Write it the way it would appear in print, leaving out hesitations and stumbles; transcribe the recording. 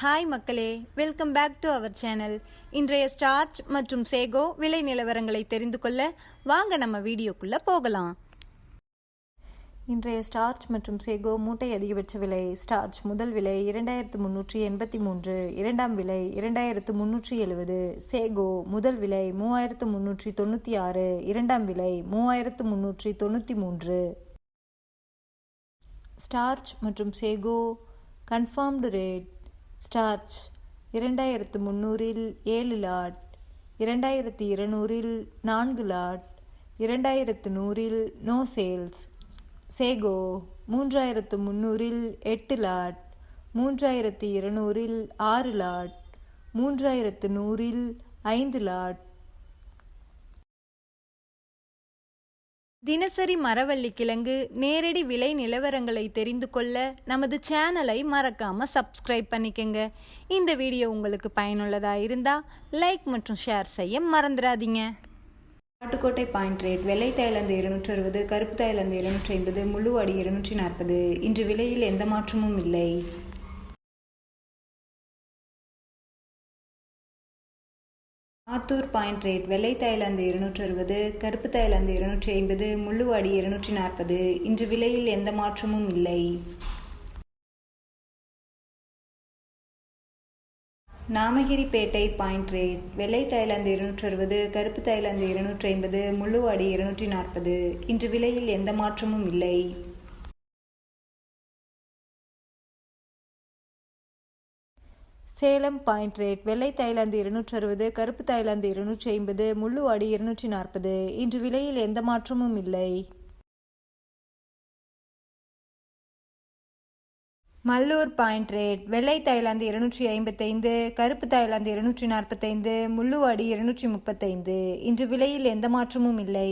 Hi மக்களே, welcome back to our channel. இன்றைய starch மற்றும் சேகோ விலை நிலவரங்களை தெரிந்து கொள்ள வாங்க நம்ம வீடியோக்குள்ளே போகலாம். இன்றைய ஸ்டார்ச் மற்றும் சேகோ மூட்டை அதிகபட்ச விலை. ஸ்டார்ச் முதல் விலை 2383, இரண்டாம் விலை 2370. சேகோ முதல் விலை 3396, இரண்டாம் விலை 3393. ஸ்டார்ச் மற்றும் sago confirmed rate. Starch 2300 7 lot, 2200 4 lot, 2100 no sales. Sago 3300 8 lot, 3200 6 lot, 3100 5 lot. தினசரி மரவள்ளி கிழங்கு நேரடி விலை நிலவரங்களை தெரிந்து கொள்ள நமது சேனலை மறக்காமல் சப்ஸ்கிரைப் பண்ணிக்கங்க. இந்த வீடியோ உங்களுக்கு பயனுள்ளதாக இருந்தால் லைக் மற்றும் ஷேர் செய்ய மறந்துடாதீங்க. Kattukottai point rate. வெள்ளை தாய்லாந்து 260, கருப்பு தாய்லாந்து 250, முள்ளுவாடி 240. இன்று விலையில் எந்த மாற்றமும் இல்லை. Attur point rate. வெள்ளை தாய்லாந்து 260, கருப்பு தாய்லாந்து 250, முள்ளுவாடி 240. இன்று விலையில் எந்த மாற்றமும் இல்லை. Namagiripettai point rate. வெள்ளை தாய்லாந்து 260, கருப்பு தாய்லாந்து 250, முள்ளுவாடி 240. இன்று விலையில் எந்த மாற்றமும் இல்லை. Salem point rate. வெள்ளை தாய்லாந்து 260, கருப்பு தாய்லாந்து 250, முள்ளுவாடி 240. இன்று விலையில் எந்த மாற்றமும் இல்லை. Mallur point rate. வெள்ளை தாய்லாந்து 255, கருப்பு தாய்லாந்து 245, முள்ளுவாடி 235. இன்று விலையில் எந்த மாற்றமும் இல்லை.